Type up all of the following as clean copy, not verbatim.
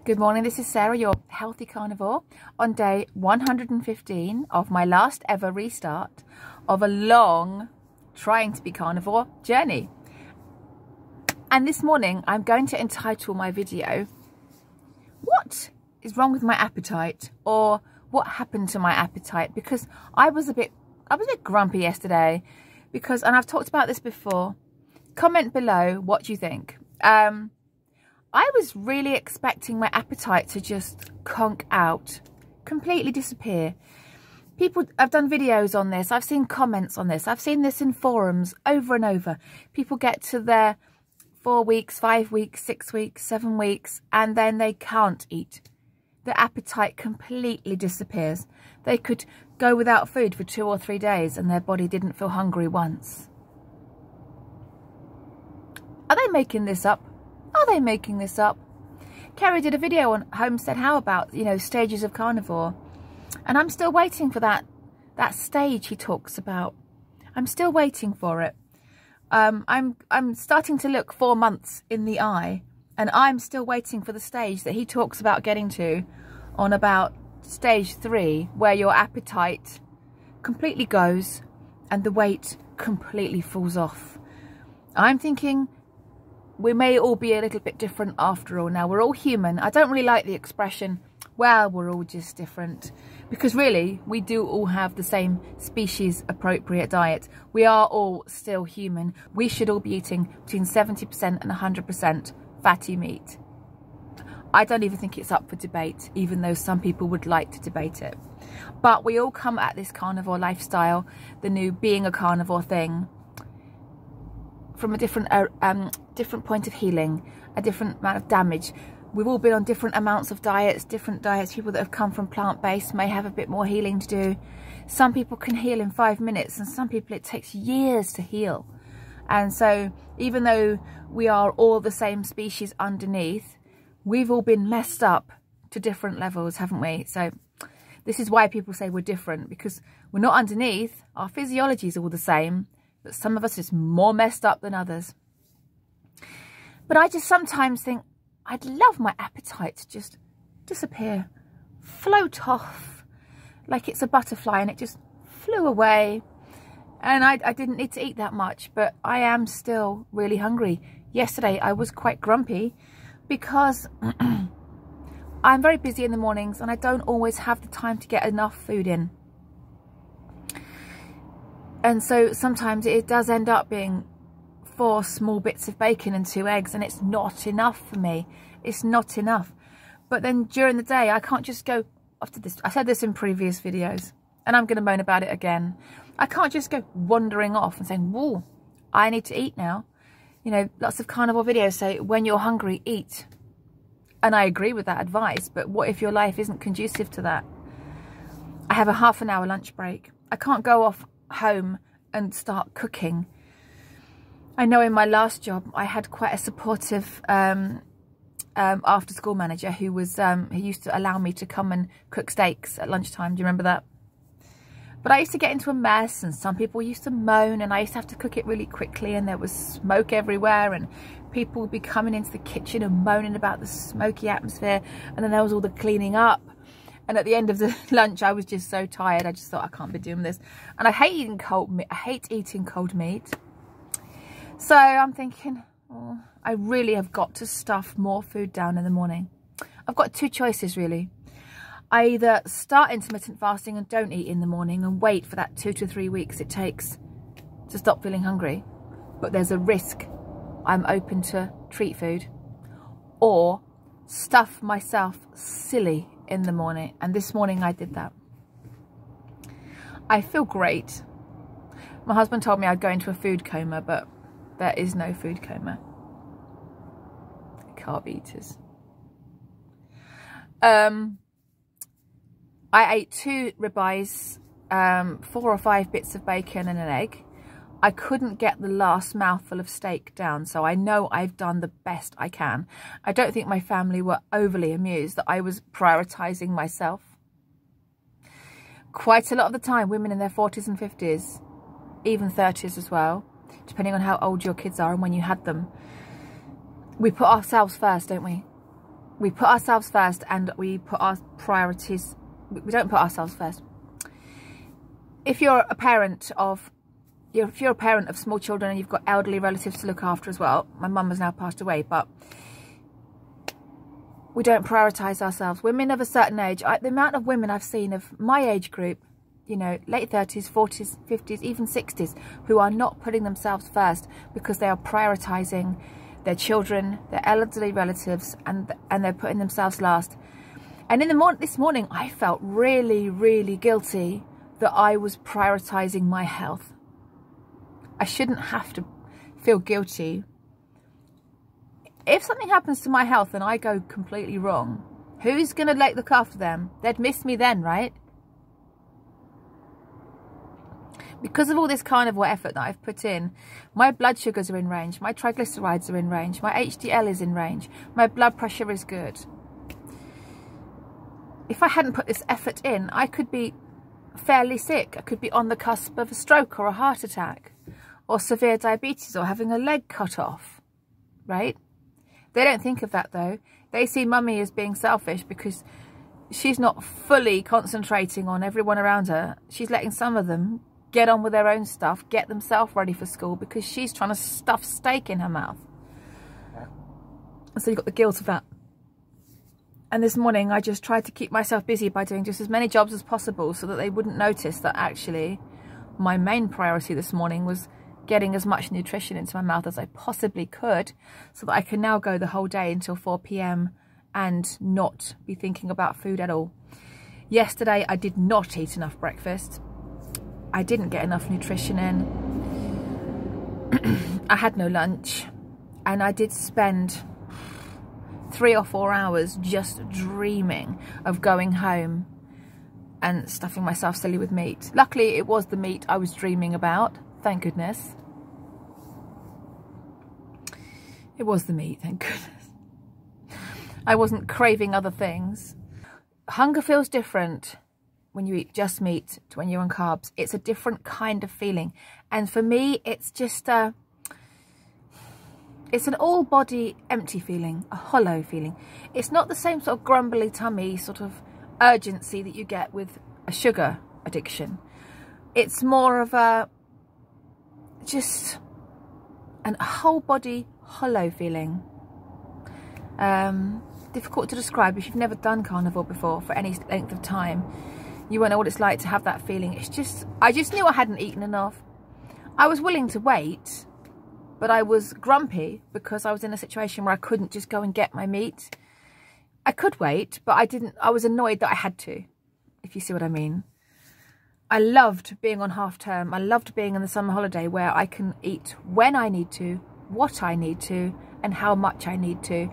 Good morning, this is Sarah, your healthy carnivore, on day 115 of my last ever restart of a long trying to be carnivore journey. And this morning I'm going to entitle my video, "What is wrong with my appetite?" or "What happened to my appetite?" Because I was a bit grumpy yesterday because, and I've talked about this before. Comment below what you think. I was really expecting my appetite to just conk out, completely disappear. People have done videos on this. I've seen comments on this. I've seen this in forums over and over. People get to their 4 weeks, 5 weeks, 6 weeks, 7 weeks, and then they can't eat. The appetite completely disappears. They could go without food for 2 or 3 days and their body didn't feel hungry once. Are they making this up? Are they making this up? Kerry did a video on Homestead How about, stages of carnivore. And I'm still waiting for that stage he talks about. I'm still waiting for it. I'm starting to look 4 months in the eye, and I'm still waiting for the stage that he talks about getting to on about stage 3, where your appetite completely goes and the weight completely falls off. I'm thinking we may all be a little bit different after all. Now, we're all human. I don't really like the expression, well, we're all just different, because really we do all have the same species appropriate diet. We are all still human. We should all be eating between 70% and 100% fatty meat. I don't even think it's up for debate, even though some people would like to debate it. But we all come at this carnivore lifestyle, the new being a carnivore thing, from a different point of healing, a different amount of damage. We've all been on different amounts of diets, different diets. People that have come from plant-based may have a bit more healing to do. Some people can heal in 5 minutes, and some people it takes years to heal. And so even though we are all the same species underneath, we've all been messed up to different levels, haven't we? So this is why people say we're different, because we're not underneath. Our physiology is all the same, but some of us is more messed up than others. But I just sometimes think I'd love my appetite to just disappear, float off like it's a butterfly, and it just flew away. And I didn't need to eat that much, but I am still really hungry. Yesterday I was quite grumpy because I'm very busy in the mornings and I don't always have the time to get enough food in. And so sometimes it does end up being 4 small bits of bacon and 2 eggs, and it's not enough for me. It's not enough. But then during the day, I can't just go after this. I said this in previous videos, and I'm going to moan about it again. I can't just go wandering off and saying, "Whoa, I need to eat now." Lots of carnivore videos say, when you're hungry, eat. And I agree with that advice, but what if your life isn't conducive to that? I have a half an hour lunch break. I can't go off home and start cooking. I know in my last job I had quite a supportive after school manager who used to allow me to come and cook steaks at lunchtime. Do you remember that? But I used to get into a mess, and some people used to moan, and I used to have to cook it really quickly, and there was smoke everywhere, and people would be coming into the kitchen and moaning about the smoky atmosphere, and then there was all the cleaning up. And at the end of the lunch, I was just so tired. I just thought, I can't be doing this. And I hate eating cold meat. I hate eating cold meat. So I'm thinking, oh, I really have got to stuff more food down in the morning. I've got 2 choices, really. I either start intermittent fasting and don't eat in the morning and wait for that 2 to 3 weeks it takes to stop feeling hungry, but there's a risk I'm open to treat food, or stuff myself silly in the morning. And this morning I did that. I feel great. My husband told me I'd go into a food coma, but there is no food coma. Carb eaters. I ate 2 ribeyes, 4 or 5 bits of bacon and an egg. I couldn't get the last mouthful of steak down, so I know I've done the best I can. I don't think my family were overly amused that I was prioritising myself. Quite a lot of the time, women in their 40s and 50s, even 30s as well, depending on how old your kids are and when you had them, we put ourselves first, don't we? we put ourselves first, and we put our priorities, we don't put ourselves first. If you're a parent of small children and you've got elderly relatives to look after as well, my mum has now passed away, but we don't prioritise ourselves. Women of a certain age, the amount of women I've seen of my age group, you know, late 30s, 40s, 50s, even 60s, who are not putting themselves first because they are prioritising their children, their elderly relatives, and they're putting themselves last. And in the this morning, I felt really, really guilty that I was prioritising my health. I shouldn't have to feel guilty. If something happens to my health and I go completely wrong, who's going to look after them? They'd miss me then, right? Because of all this carnivore effort that I've put in, my blood sugars are in range, my triglycerides are in range, my HDL is in range, my blood pressure is good. If I hadn't put this effort in, I could be fairly sick. I could be on the cusp of a stroke or a heart attack, or severe diabetes, or having a leg cut off, right? They don't think of that though. They see mummy as being selfish because she's not fully concentrating on everyone around her. She's letting some of them get on with their own stuff, get themselves ready for school because she's trying to stuff steak in her mouth. So you've got the guilt of that. And this morning I just tried to keep myself busy by doing just as many jobs as possible so that they wouldn't notice that actually my main priority this morning was getting as much nutrition into my mouth as I possibly could, so that I can now go the whole day until 4 PM and not be thinking about food at all. Yesterday I did not eat enough breakfast. I didn't get enough nutrition in. I had no lunch, and I did spend 3 or 4 hours just dreaming of going home and stuffing myself silly with meat. Luckily it was the meat I was dreaming about. Thank goodness. It was the meat, thank goodness. I wasn't craving other things. Hunger feels different when you eat just meat to when you're on carbs. It's a different kind of feeling. And for me, it's just it's an all body empty feeling, a hollow feeling. It's not the same sort of grumbly tummy sort of urgency that you get with a sugar addiction. It's more of a just a whole body hollow feeling. Difficult to describe. If you've never done carnivore before for any length of time, you won't know what it's like to have that feeling. It's just, I just knew I hadn't eaten enough. I was willing to wait, but I was grumpy because I was in a situation where I couldn't just go and get my meat. I could wait, but I was annoyed that I had to, if you see what I mean. I loved being on half term. I loved being on the summer holiday where I can eat when I need to, what I need to, and how much I need to.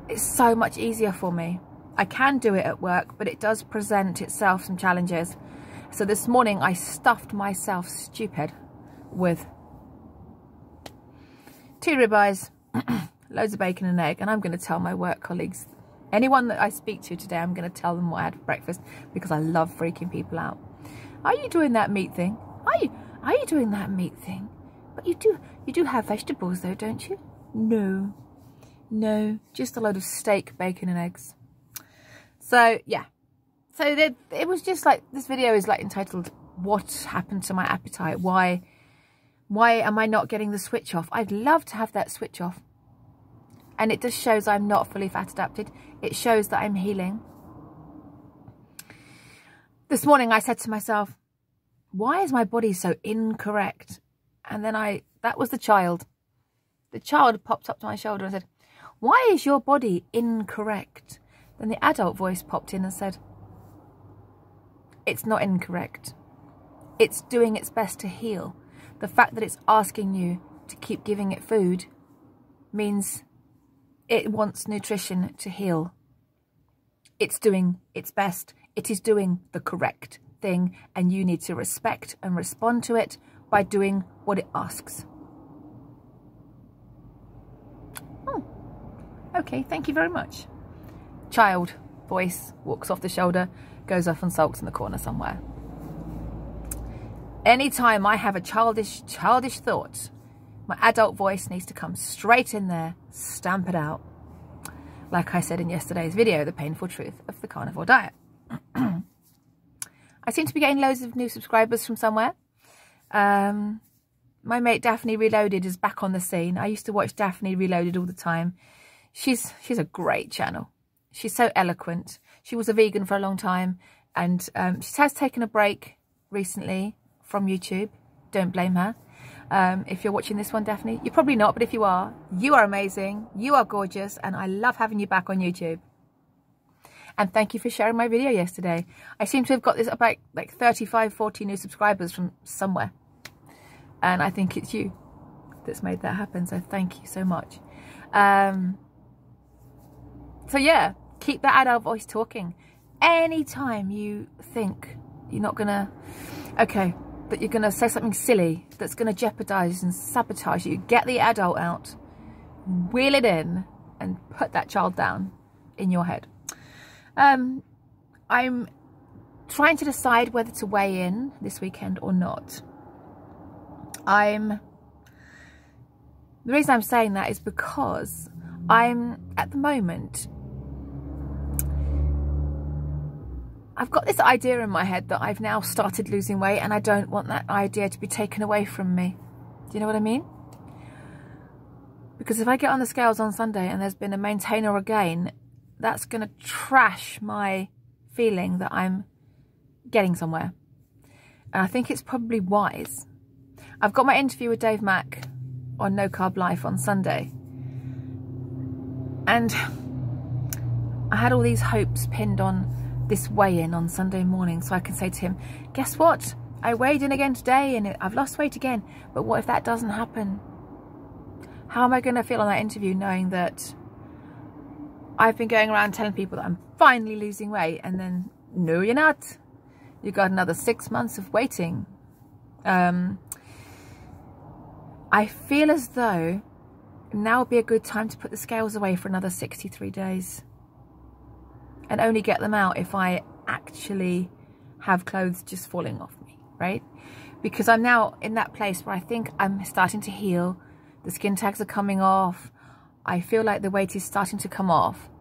It's so much easier for me. I can do it at work, but it does present itself some challenges. So this morning I stuffed myself stupid with 2 ribeyes, loads of bacon and egg, and I'm going to tell my work colleagues, anyone that I speak to today, I'm going to tell them what I had for breakfast because I love freaking people out. Are you doing that meat thing? Are you doing that meat thing? But you do have vegetables though, don't you? No, just a load of steak, bacon and eggs. So yeah, so it was just like, this video is like entitled, what happened to my appetite? Why am I not getting the switch off? I'd love to have that switch off. And it just shows I'm not fully fat adapted. It shows that I'm healing. This morning I said to myself, why is my body so incorrect? And then that was the child. The child popped up to my shoulder and said, why is your body incorrect? Then the adult voice popped in and said, it's not incorrect. It's doing its best to heal. The fact that it's asking you to keep giving it food means it wants nutrition to heal. It's doing its best. It is doing the correct thing, and you need to respect and respond to it by doing what it asks. Oh, okay, thank you very much. Child voice walks off the shoulder, goes off and sulks in the corner somewhere. Anytime I have a childish thought, my adult voice needs to come straight in there, stamp it out. like I said in yesterday's video, the painful truth of the carnivore diet. I seem to be getting loads of new subscribers from somewhere. My mate Daphne Reloaded is back on the scene. I used to watch Daphne Reloaded all the time. She's a great channel. She's so eloquent. She was a vegan for a long time, and she has taken a break recently from YouTube. Don't blame her. If you're watching this one, Daphne, you're probably not, but if you are amazing, you are gorgeous, and I love having you back on YouTube. And thank you for sharing my video yesterday. I seem to have got this about like 35, 40 new subscribers from somewhere. And I think it's you that's made that happen. So thank you so much. So yeah, keep that adult voice talking. Anytime you think you're not gonna, that you're gonna say something silly that's gonna jeopardize and sabotage you, get the adult out, wheel it in, and put that child down in your head. I'm trying to decide whether to weigh in this weekend or not. The reason I'm saying that is because I'm, at the moment, I've got this idea in my head that I've now started losing weight, and I don't want that idea to be taken away from me. Do you know what I mean? Because if I get on the scales on Sunday and there's been a maintain or a gain, that's going to trash my feeling that I'm getting somewhere. And I think it's probably wise. I've got my interview with Dave Mack on No Carb Life on Sunday. And I had all these hopes pinned on this weigh-in on Sunday morning, so I can say to him, guess what? I weighed in again today and I've lost weight again. But what if that doesn't happen? How am I going to feel on that interview knowing that I've been going around telling people that I'm finally losing weight, and then, no, you're not. You've got another 6 months of waiting. I feel as though now would be a good time to put the scales away for another 63 days. And only get them out if I actually have clothes just falling off me, right? Because I'm now in that place where I think I'm starting to heal. The skin tags are coming off. I feel like the weight is starting to come off.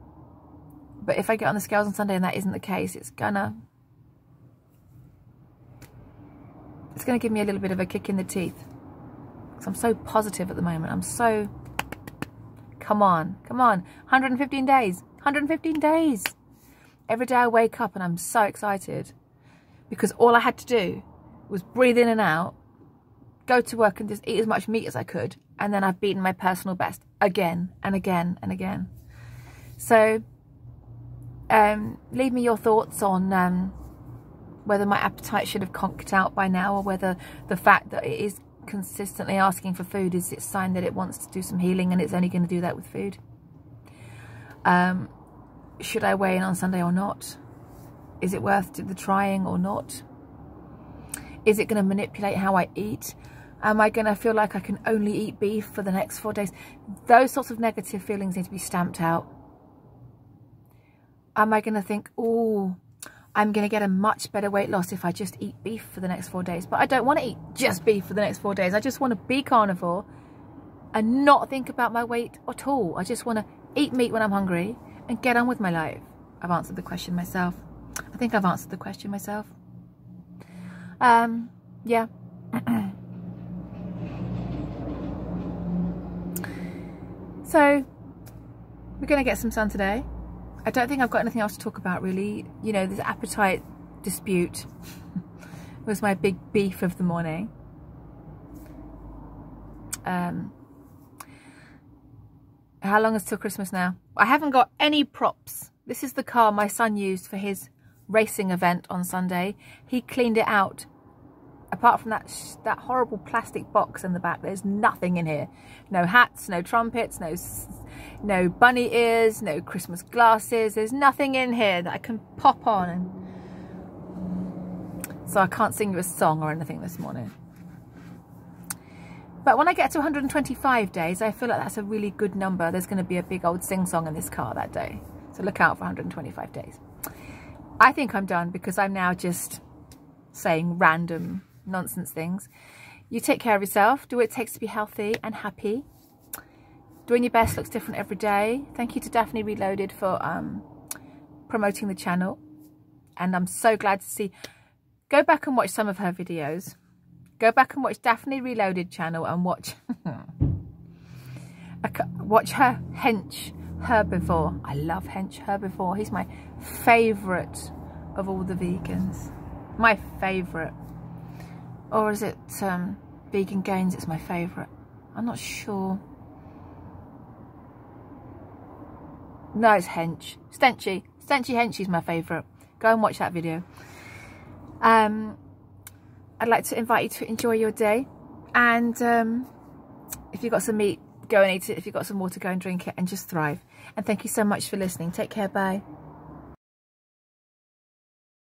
But if I get on the scales on Sunday and that isn't the case, it's gonna give me a little bit of a kick in the teeth. Because I'm so positive at the moment. I'm so, come on. 115 days. 115 days. Every day I wake up and I'm so excited. Because all I had to do was breathe in and out, go to work and just eat as much meat as I could. And then I've beaten my personal best again and again and again. So, leave me your thoughts on whether my appetite should have conked out by now, or whether the fact that it is consistently asking for food is its sign that it wants to do some healing and it's only going to do that with food. Should I weigh in on Sunday or not? Is it worth the trying or not? Is it going to manipulate how I eat? Am I going to feel like I can only eat beef for the next 4 days? Those sorts of negative feelings need to be stamped out. Am I going to think, oh, I'm going to get a much better weight loss if I just eat beef for the next 4 days? But I don't want to eat just beef for the next 4 days. I just want to be carnivore and not think about my weight at all. I just want to eat meat when I'm hungry and get on with my life. I've answered the question myself. I think I've answered the question myself. Yeah. So, we're going to get some sun today. I don't think I've got anything else to talk about, really. You know, this appetite dispute was my big beef of the morning. How long is till Christmas now? I haven't got any props. This is the car my son used for his racing event on Sunday. He cleaned it out. Apart from that horrible plastic box in the back, there's nothing in here. No hats, no trumpets, no bunny ears, no Christmas glasses. There's nothing in here that I can pop on. And so I can't sing you a song or anything this morning. But when I get to 125 days, I feel like that's a really good number. There's going to be a big old sing-song in this car that day. So look out for 125 days. I think I'm done because I'm now just saying random nonsense things. You take care of yourself. Do what it takes to be healthy and happy. Doing Your Best looks different every day. Thank you to Daphne Reloaded for promoting the channel. And I'm so glad to see. Go back and watch some of her videos. Go back and watch Daphne Reloaded channel and watch watch her Hench Herbivore. I love Hench Herbivore. He's my favourite of all the vegans. My favourite. Or is it Vegan Gains? It's my favourite. I'm not sure. No, it's Hench. Stenchy Henchy's my favourite. Go and watch that video. I'd like to invite you to enjoy your day. And if you've got some meat, go and eat it. If you've got some water, go and drink it and just thrive. And thank you so much for listening. Take care. Bye.